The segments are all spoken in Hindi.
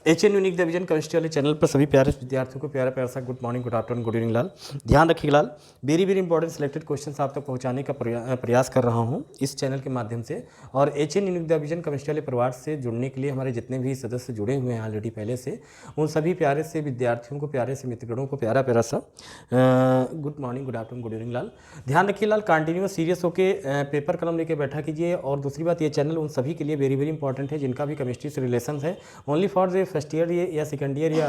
एचएन यूनिक डिवीजन केमिस्ट्री वाले चैनल पर सभी प्यारे विद्यार्थियों को प्यारा प्यारा सा good morning, good afternoon, good evening लाल। ध्यान रखिए लाल, very very important selected questions आप तक पहुंचाने का प्रयास कर रहा हूं इस चैनल के माध्यम से। और एचएन यूनिक डिवीजन केमिस्ट्री वाले परिवार से जुड़ने के लिए हमारे जितने भी सदस्य जुड़े हुए हैं ऑलरेडी पहले से, उन सभी प्यारे से विद्यार्थियों को, प्यारे से मित्रगणों को प्यारा प्यारा सा good morning, good afternoon, good evening लाल। ध्यान रखिए लाल, कंटिन्यूस सीरियस होकर पेपर कलम लेके बैठा कीजिए। और दूसरी बात, ये चैनल उन सभी के लिए वेरी वेरी इंपॉर्टेंट है जिनका भी केमिस्ट्री से रिलेशन है। Only for the first year या सेकेंड ईयर या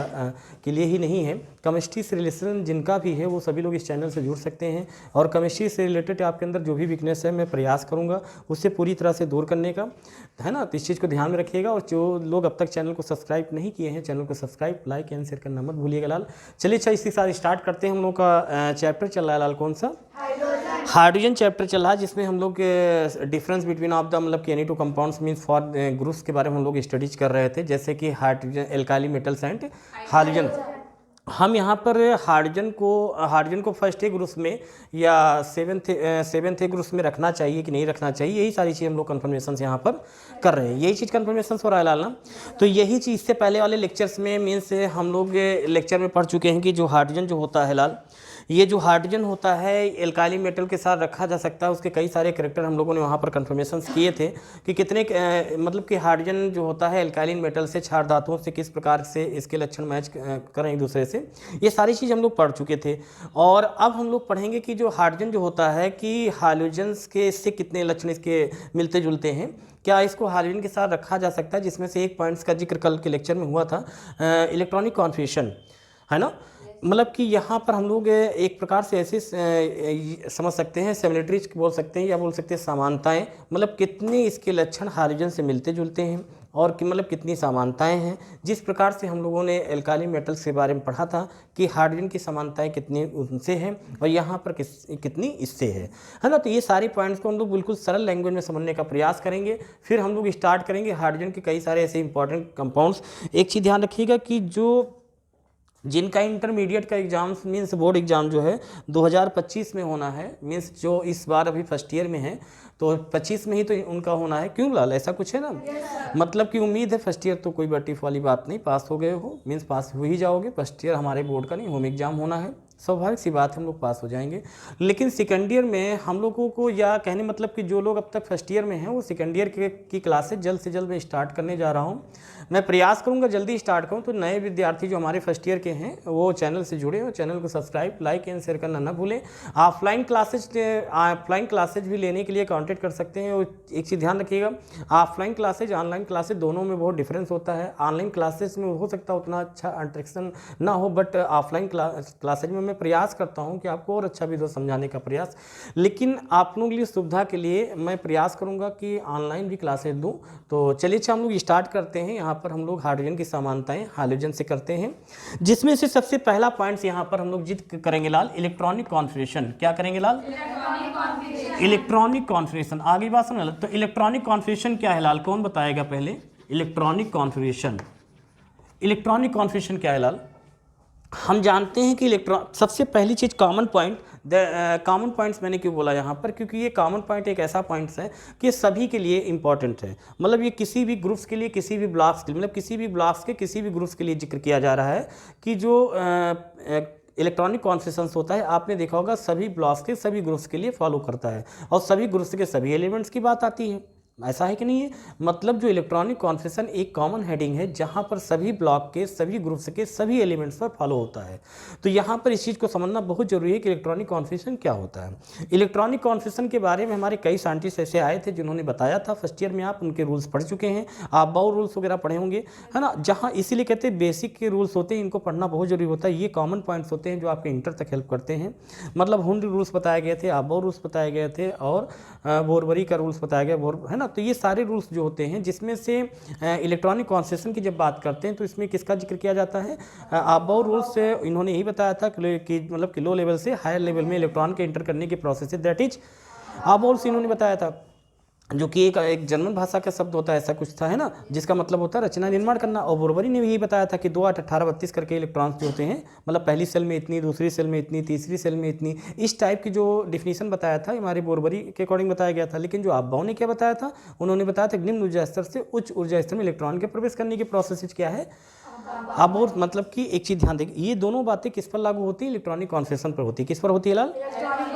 के लिए ही नहीं है, केमिस्ट्री से रिलेशन जिनका भी है वो सभी लोग इस चैनल से जुड़ सकते हैं। और केमिस्ट्री से रिलेटेड आपके अंदर जो भी वीकनेस है मैं प्रयास करूंगा उससे पूरी तरह से दूर करने का, है ना। तो इस चीज़ को ध्यान में रखिएगा। और जो लोग अब तक चैनल को सब्सक्राइब नहीं किए हैं, चैनल को सब्सक्राइब, लाइक एंड शेयर करना मत भूलिएगा लाल। चलिए अच्छा, इसी के साथ स्टार्ट करते हैं। हम लोग का चैप्टर चल रहा है लाल, कौन सा? हाइड्रोजन चैप्टर चल रहा है, जिसमें हम लोग डिफरेंस बिटवीन ऑफ द मतलब कि any two compounds means for groups के बारे में हम लोग स्टडीज कर रहे थे, जैसे कि हाइड्रोजन, एल्काइली मेटल्स एंड हाइड्रोजन। हम यहाँ पर हाइड्रोजन को फर्स्ट ए ग्रुप्स में या सेवेंथ ए ग्रुप्स में रखना चाहिए कि नहीं रखना चाहिए, यही सारी चीज़ हम लोग कन्फर्मेशन यहाँ पर कर रहे हैं। यही चीज़ कन्फर्मेशन हो रहा है लाल ना। तो यही चीज़ इससे पहले वाले लेक्चर्स में मीन्स हम लोग लेक्चर में पढ़ चुके हैं कि जो हाइड्रोजन जो होता है लाल, ये जो हाइड्रोजन होता है एल्काइली मेटल के साथ रखा जा सकता है। उसके कई सारे कैरेक्टर हम लोगों ने वहाँ पर कन्फर्मेशन किए थे कि कितने मतलब कि हाइड्रोजन जो होता है एल्काइलिन मेटल से, क्षार धातुओं से किस प्रकार से इसके लक्षण मैच करें एक दूसरे से, ये सारी चीज़ हम लोग पढ़ चुके थे। और अब हम लोग पढ़ेंगे कि जो हाइड्रोजन जो होता है कि हाइड्रोजन्स के इससे कितने लक्षण इसके मिलते जुलते हैं, क्या इसको हाइड्रोजन के साथ रखा जा सकता है, जिसमें से एक पॉइंट्स का जिक्र कल के लेक्चर में हुआ था, इलेक्ट्रॉनिक कॉन्फिगरेशन, है ना। मतलब कि यहाँ पर हम लोग एक प्रकार से ऐसे समझ सकते हैं, सिमिलरिटीज बोल सकते हैं या बोल सकते हैं समानताएं, मतलब कितने इसके लक्षण हाइड्रोजन से मिलते जुलते हैं और कि मतलब कितनी समानताएं हैं। जिस प्रकार से हम लोगों ने एल्काइली मेटल्स के बारे में पढ़ा था कि हाइड्रोजन की समानताएं कितनी उनसे हैं और यहाँ पर कितनी इससे है ना। तो ये सारे पॉइंट्स को हम लोग बिल्कुल सरल लैंग्वेज में समझने का प्रयास करेंगे। फिर हम लोग स्टार्ट करेंगे हाइड्रोजन के कई सारे ऐसे इंपॉर्टेंट कंपाउंड्स। एक चीज़ ध्यान रखिएगा कि जो जिनका इंटरमीडिएट का एग्ज़ाम्स मीन्स बोर्ड एग्ज़ाम जो है 2025 में होना है, मीन्स जो इस बार अभी फर्स्ट ईयर में है तो 25 में ही तो उनका होना है। क्यों लाल, ऐसा कुछ है ना? मतलब कि उम्मीद है फर्स्ट ईयर तो कोई बटीफ वाली बात नहीं, पास हो गए हो मीन्स पास हो ही जाओगे। फर्स्ट ईयर हमारे बोर्ड का नहीं, होम एग्ज़ाम होना है, स्वाभाविक सी बात है हम लोग पास हो जाएंगे। लेकिन सेकेंड ईयर में हम लोगों को, या कहने मतलब कि जो लोग अब तक फर्स्ट ईयर में हैं वो सेकेंड ईयर की क्लासेज जल्द से जल्द मैं स्टार्ट करने जा रहा हूँ। मैं प्रयास करूँगा जल्दी स्टार्ट करूँ। तो नए विद्यार्थी जो हमारे फर्स्ट ईयर के हैं वो चैनल से जुड़े और चैनल को सब्सक्राइब, लाइक एंड शेयर करना ना भूलें। ऑफलाइन क्लासेज भी लेने के लिए कॉन्टेक्ट कर सकते हैं। और एक चीज़ ध्यान रखिएगा, ऑफलाइन क्लासेज ऑनलाइन क्लासेज दोनों में बहुत डिफरेंस होता है। ऑनलाइन क्लासेज में हो सकता है उतना अच्छा इंटरेक्शन ना हो, बट ऑफलाइन क्लासेज में मैं प्रयास करता हूं कि आपको और अच्छा भी दो समझाने का प्रयास। लेकिन आप लोगों के लिए सुविधा के लिए मैं प्रयास करूंगा कि ऑनलाइन भी क्लासेज दूं। तो चलिए अच्छा, हम लोग स्टार्ट करते हैं। यहाँ पर हम लोग हाइड्रोजन की समानताएं हाइड्रोजन से करते हैं, जिसमें से सबसे पहला पॉइंट्स यहाँ पर हम लोग जिक्र करेंगे लाल, इलेक्ट्रॉनिक कॉन्फिगरेशन। क्या करेंगे लाल? Electronic configuration. आगे बात सुन। तो इलेक्ट्रॉनिक कॉन्फिगरेशन क्या है लाल, कौन बताएगा पहले? इलेक्ट्रॉनिक कॉन्फिगरेशन, इलेक्ट्रॉनिक कॉन्फिगरेशन क्या है लाल? हम जानते हैं कि इलेक्ट्रॉन, सबसे पहली चीज़ कॉमन पॉइंट। कॉमन पॉइंट्स मैंने क्यों बोला यहाँ पर, क्योंकि ये कॉमन पॉइंट एक ऐसा पॉइंट्स है कि सभी के लिए इंपॉर्टेंट है। मतलब ये किसी भी ग्रुप्स के लिए, किसी भी ब्लॉक्स के लिए, मतलब किसी भी ब्लॉक्स के किसी भी ग्रुप्स के लिए जिक्र किया जा रहा है कि जो इलेक्ट्रॉनिक कॉन्फिगरेशन होता है, आपने देखा होगा सभी ब्लॉक्स के सभी ग्रुप्स के लिए फॉलो करता है और सभी ग्रुप्स के सभी एलिमेंट्स की बात आती है। ऐसा है कि नहीं है? मतलब जो इलेक्ट्रॉनिक कॉन्फिगरेशन एक कॉमन हेडिंग है जहां पर सभी ब्लॉक के सभी ग्रुप्स के सभी एलिमेंट्स पर फॉलो होता है। तो यहां पर इस चीज़ को समझना बहुत जरूरी है कि इलेक्ट्रॉनिक कॉन्फिगरेशन क्या होता है। इलेक्ट्रॉनिक कॉन्फिगरेशन के बारे में हमारे कई साइंटिस्ट ऐसे आए थे जिन्होंने बताया था। फर्स्ट ईयर में आप उनके रूल्स पढ़ चुके हैं, आप बहुत रूल्स वगैरह पढ़े होंगे, है ना। जहाँ इसीलिए कहते हैं बेसिक के रूल्स होते हैं, इनको पढ़ना बहुत जरूरी होता है। ये कॉमन पॉइंट्स होते हैं जो आपके इंटर तक हेल्प करते हैं। मतलब हुंड रूल्स बताए गए थे, आबो रूल्स बताए गए थे और बोरबरी का रूल्स बताया गया, है ना। तो ये सारे रूल्स जो होते हैं, जिसमें से इलेक्ट्रॉनिक कॉन्फिगरेशन की जब बात करते हैं तो इसमें किसका जिक्र किया जाता है? आबो रूल्स से इन्होंने यही बताया था कि मतलब कि लो लेवल से हायर लेवल में इलेक्ट्रॉन के इंटर करने की प्रोसेस है, दैट इज आबो रूल्स इन्होंने बताया था, जो कि एक जर्मन भाषा का शब्द होता है, ऐसा कुछ था, है ना, जिसका मतलब होता है रचना निर्माण करना। और बोरबरी ने भी यही बताया था कि 2 8 18 32 करके इलेक्ट्रॉन्स जो होते हैं, मतलब पहली सेल में इतनी, दूसरी सेल में इतनी, तीसरी सेल में इतनी, इस टाइप की जो डिफिनीशन बताया था हमारे बोरबरी के अकॉर्डिंग बताया गया था। लेकिन जो आब्बाओ ने क्या बताया था, उन्होंने बताया था निम्न ऊर्जा स्तर से उच्च ऊर्जा स्तर में इलेक्ट्रॉन के प्रवेश करने की प्रोसेस क्या है? अब और मतलब कि एक चीज़ ध्यान देखिए, ये दोनों बातें किस पर लागू होती है? इलेक्ट्रॉनिक कॉन्फ़िगरेशन पर होती है। किस पर होती है लाल?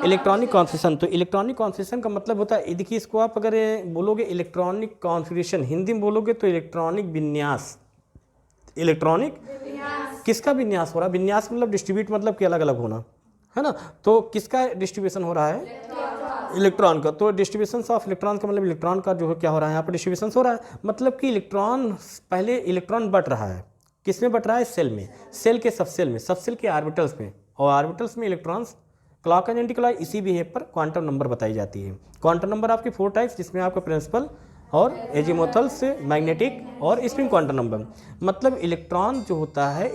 Electronic configuration. तो इलेक्ट्रॉनिक कॉन्फ़िगरेशन का मतलब होता है, देखिए इसको आप अगर बोलोगे इलेक्ट्रॉनिक कॉन्फ़िगरेशन हिंदी में बोलोगे तो इलेक्ट्रॉनिक विन्यास। इलेक्ट्रॉनिक किसका विन्यास हो रहा है? विन्यास मतलब डिस्ट्रीब्यूट, मतलब कि अलग अलग होना, है ना। तो किसका डिस्ट्रीब्यूशन हो रहा है? इलेक्ट्रॉन का। तो डिस्ट्रीब्यूशन ऑफ इलेक्ट्रॉन का मतलब इलेक्ट्रॉन का जो है क्या हो रहा है यहाँ पर? डिस्ट्रीब्यूशन हो रहा है। मतलब कि इलेक्ट्रॉन, पहले इलेक्ट्रॉन बट रहा है, किस में बट रहा है? सेल में, सेल के सबसेल में, सबसेल के ऑर्बिटल्स में, और ऑर्बिटल्स में electrons clock and anti clock. इसी बिहेव पर क्वांटम नंबर बताई जाती है। क्वांटम नंबर आपके 4 टाइप्स, जिसमें आपका प्रिंसिपल और एजीमुथल से मैग्नेटिक और स्पिन क्वांटम नंबर। मतलब इलेक्ट्रॉन जो होता है,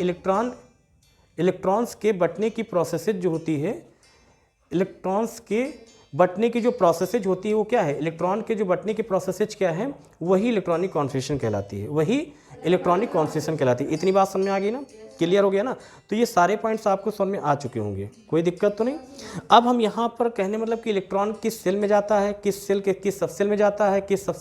इलेक्ट्रॉन्स के बटने की प्रोसेसेज जो होती है, इलेक्ट्रॉन्स के बटने की जो प्रोसेसेज होती है वो क्या है? इलेक्ट्रॉन के जो बटने की प्रोसेसेज क्या है? वही इलेक्ट्रॉनिक कॉन्फ़िगरेशन कहलाती है, वही इलेक्ट्रॉनिक कॉन्फ़िगरेशन कहलाती है। इतनी बात समझ में आ गई ना? क्लियर हो गया ना? तो ये सारे पॉइंट्स आपको समझ में आ चुके होंगे, कोई दिक्कत तो नहीं। अब हम यहाँ पर कहने मतलब कि इलेक्ट्रॉन किस सेल में जाता है, किस सेल के किस सबसेल में जाता है, किस सबसेल